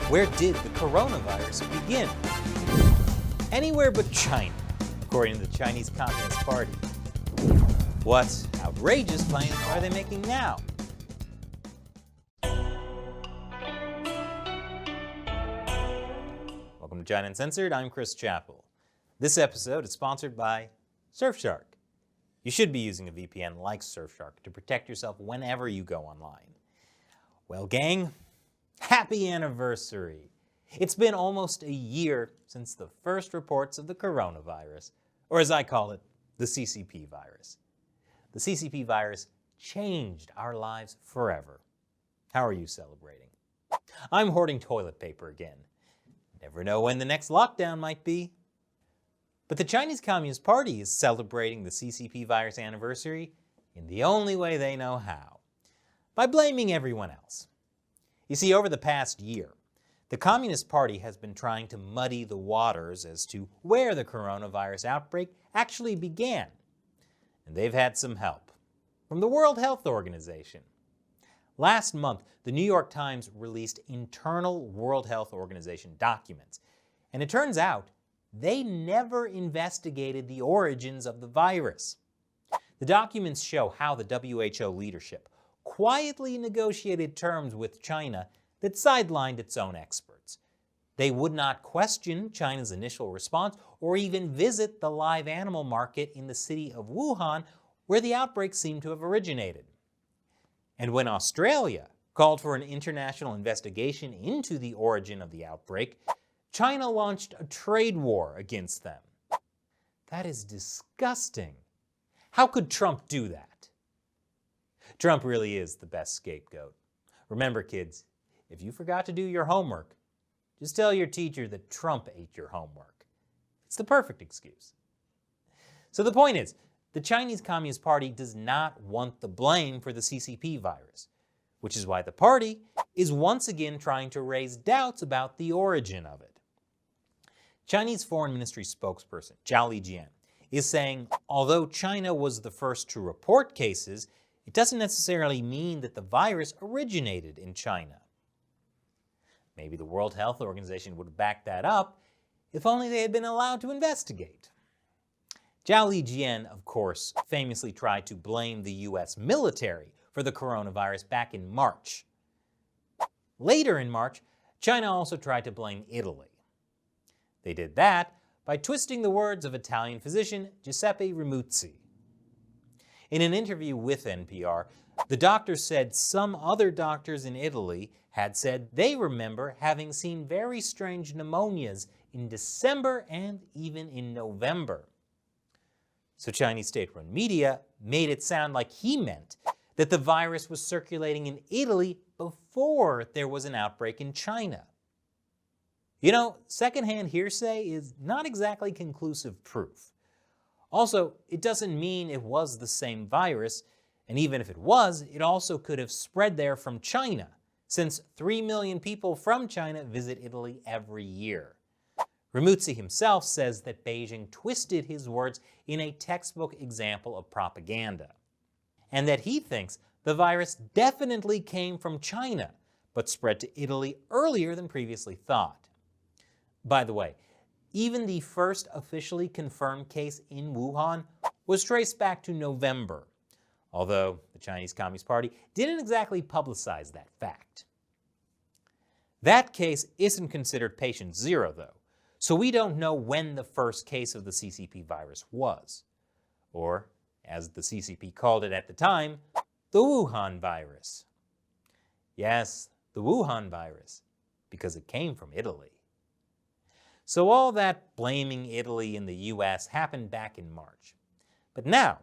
Where did the coronavirus begin? Anywhere but China, according to the Chinese Communist Party. What outrageous claims are they making now? Welcome to China Uncensored, I'm Chris Chappell. This episode is sponsored by Surfshark. You should be using a VPN like Surfshark to protect yourself whenever you go online. Well, gang, happy anniversary! It's been almost a year since the first reports of the coronavirus, or as I call it, the CCP virus. The CCP virus changed our lives forever. How are you celebrating? I'm hoarding toilet paper again. Never know when the next lockdown might be. But the Chinese Communist Party is celebrating the CCP virus anniversary in the only way they know how, by blaming everyone else. You see, over the past year, the Communist Party has been trying to muddy the waters as to where the coronavirus outbreak actually began. And they've had some help from the World Health Organization. Last month, the New York Times released internal World Health Organization documents, and it turns out they never investigated the origins of the virus. The documents show how the WHO leadership quietly negotiated terms with China that sidelined its own experts. They would not question China's initial response or even visit the live animal market in the city of Wuhan, where the outbreak seemed to have originated. And when Australia called for an international investigation into the origin of the outbreak, China launched a trade war against them. That is disgusting. How could Trump do that? Trump really is the best scapegoat. Remember, kids, if you forgot to do your homework, just tell your teacher that Trump ate your homework. It's the perfect excuse. So the point is, the Chinese Communist Party does not want the blame for the CCP virus, which is why the party is once again trying to raise doubts about the origin of it. Chinese Foreign Ministry spokesperson Zhao Lijian is saying, although China was the first to report cases, it doesn't necessarily mean that the virus originated in China. Maybe the World Health Organization would have backed that up if only they had been allowed to investigate. Zhao Lijian, of course, famously tried to blame the US military for the coronavirus back in March. Later in March, China also tried to blame Italy. They did that by twisting the words of Italian physician Giuseppe Ramuzzi. In an interview with NPR, the doctor said some other doctors in Italy had said they remember having seen very strange pneumonias in December and even in November. So Chinese state-run media made it sound like he meant that the virus was circulating in Italy before there was an outbreak in China. You know, secondhand hearsay is not exactly conclusive proof. Also, it doesn't mean it was the same virus, and even if it was, it also could have spread there from China, since 3 million people from China visit Italy every year. Ramuzzi himself says that Beijing twisted his words in a textbook example of propaganda, and that he thinks the virus definitely came from China, but spread to Italy earlier than previously thought. By the way, even the first officially confirmed case in Wuhan was traced back to November, although the Chinese Communist Party didn't exactly publicize that fact. That case isn't considered patient zero, though, so we don't know when the first case of the CCP virus was, or, as the CCP called it at the time, the Wuhan virus. Yes, the Wuhan virus, because it came from Italy. So all that blaming Italy and the US happened back in March. But now,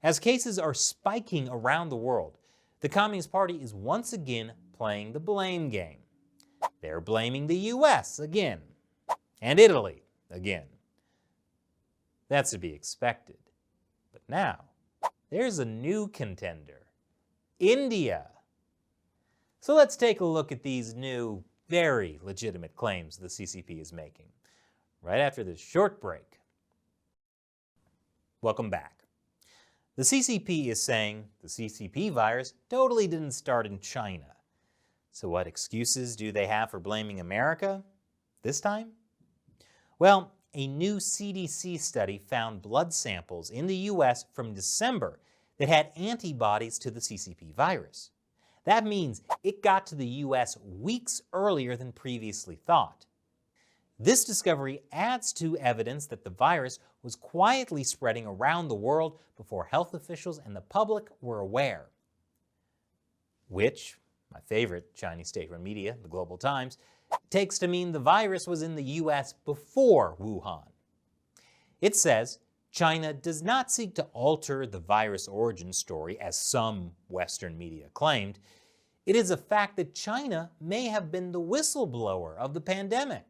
as cases are spiking around the world, the Communist Party is once again playing the blame game. They're blaming the US again, and Italy again. That's to be expected. But now, there's a new contender, India. So let's take a look at these new, very legitimate claims the CCP is making, right after this short break. Welcome back. The CCP is saying the CCP virus totally didn't start in China. So what excuses do they have for blaming America this time? Well, a new CDC study found blood samples in the US from December that had antibodies to the CCP virus. That means it got to the US weeks earlier than previously thought. This discovery adds to evidence that the virus was quietly spreading around the world before health officials and the public were aware. Which, my favorite Chinese state-run media, the Global Times, takes to mean the virus was in the US before Wuhan. It says China does not seek to alter the virus origin story as some Western media claimed. It is a fact that China may have been the whistleblower of the pandemic.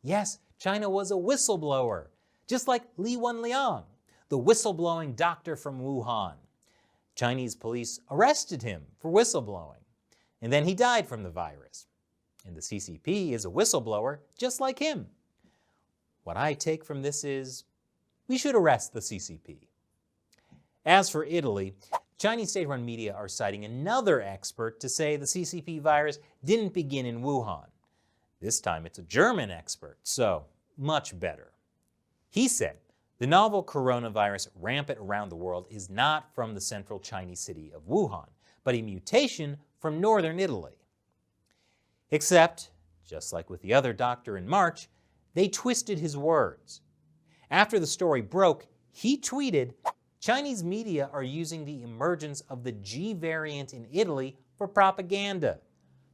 Yes, China was a whistleblower, just like Li Wenliang, the whistleblowing doctor from Wuhan. Chinese police arrested him for whistleblowing, and then he died from the virus. And the CCP is a whistleblower just like him. What I take from this is we should arrest the CCP. As for Italy, Chinese state-run media are citing another expert to say the CCP virus didn't begin in Wuhan. This time it's a German expert, so much better. He said the novel coronavirus rampant around the world is not from the central Chinese city of Wuhan, but a mutation from northern Italy. Except, just like with the other doctor in March, they twisted his words. After the story broke, he tweeted, Chinese media are using the emergence of the G variant in Italy for propaganda.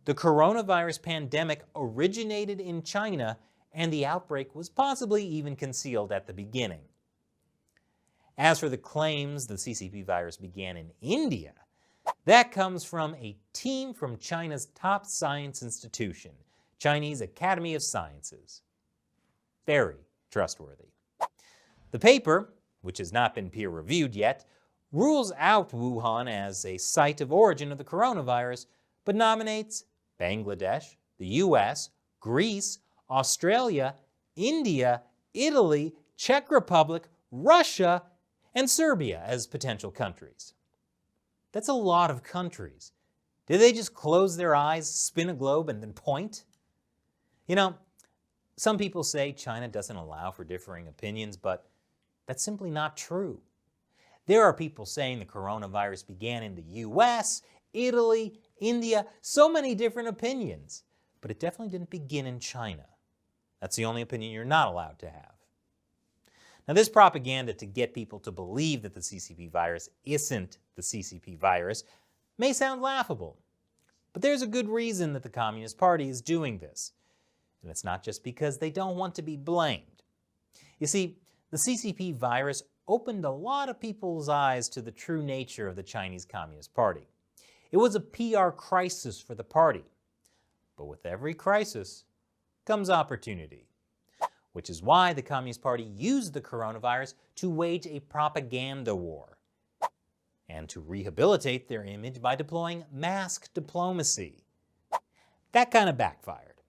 The coronavirus pandemic originated in China, and the outbreak was possibly even concealed at the beginning. As for the claims the CCP virus began in India, that comes from a team from China's top science institution, Chinese Academy of Sciences. Very trustworthy. The paper, which has not been peer-reviewed yet, rules out Wuhan as a site of origin of the coronavirus, but nominates Bangladesh, the US, Greece, Australia, India, Italy, Czech Republic, Russia, and Serbia as potential countries. That's a lot of countries. Did they just close their eyes, spin a globe, and then point? You know, some people say China doesn't allow for differing opinions, but that's simply not true. There are people saying the coronavirus began in the US, Italy, India, so many different opinions, but it definitely didn't begin in China. That's the only opinion you're not allowed to have. Now, this propaganda to get people to believe that the CCP virus isn't the CCP virus may sound laughable, but there's a good reason that the Communist Party is doing this. And it's not just because they don't want to be blamed. You see, the CCP virus opened a lot of people's eyes to the true nature of the Chinese Communist Party. It was a PR crisis for the party. But with every crisis comes opportunity, which is why the Communist Party used the coronavirus to wage a propaganda war and to rehabilitate their image by deploying mask diplomacy. That kind of backfired.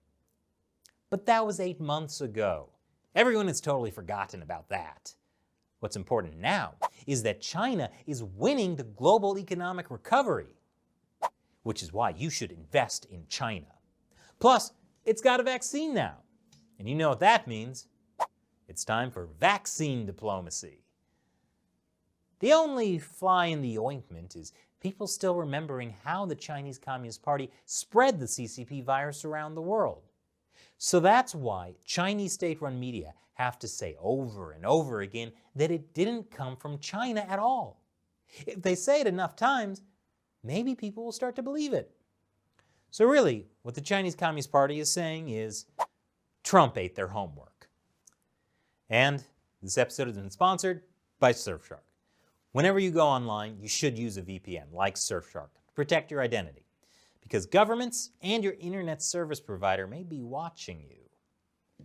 But that was 8 months ago. Everyone has totally forgotten about that. What's important now is that China is winning the global economic recovery, which is why you should invest in China. Plus, it's got a vaccine now. And you know what that means. It's time for vaccine diplomacy. The only fly in the ointment is people still remembering how the Chinese Communist Party spread the CCP virus around the world. So that's why Chinese state-run media have to say over and over again that it didn't come from China at all. If they say it enough times, maybe people will start to believe it. So really, what the Chinese Communist Party is saying is Trump ate their homework. And this episode has been sponsored by Surfshark. Whenever you go online, you should use a VPN like Surfshark to protect your identity, because governments and your internet service provider may be watching you.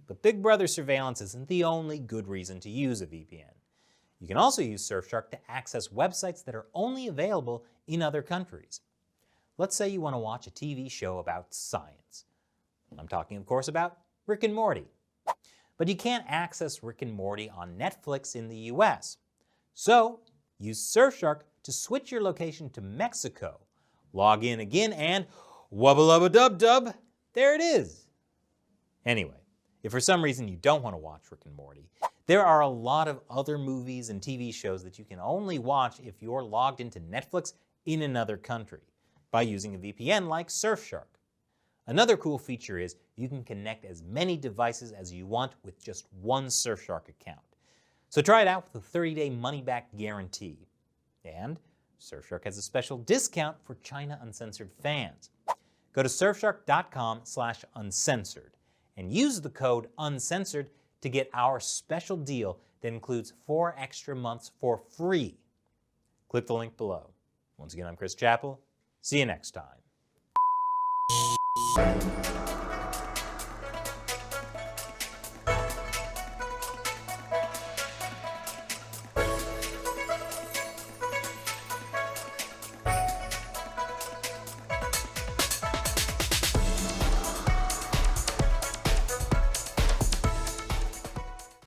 But Big Brother surveillance isn't the only good reason to use a VPN. You can also use Surfshark to access websites that are only available in other countries. Let's say you want to watch a TV show about science. I'm talking, of course, about Rick and Morty. But you can't access Rick and Morty on Netflix in the US. So, use Surfshark to switch your location to Mexico. Log in again and Wubba-lubba-dub-dub, there it is. Anyway, if for some reason you don't want to watch Rick and Morty, there are a lot of other movies and TV shows that you can only watch if you're logged into Netflix in another country by using a VPN like Surfshark. Another cool feature is you can connect as many devices as you want with just one Surfshark account. So try it out with a 30-day money-back guarantee. And Surfshark has a special discount for China Uncensored fans. Go to surfshark.com/uncensored and use the code UNCENSORED to get our special deal that includes 4 extra months for free. Click the link below. Once again, I'm Chris Chappell. See you next time.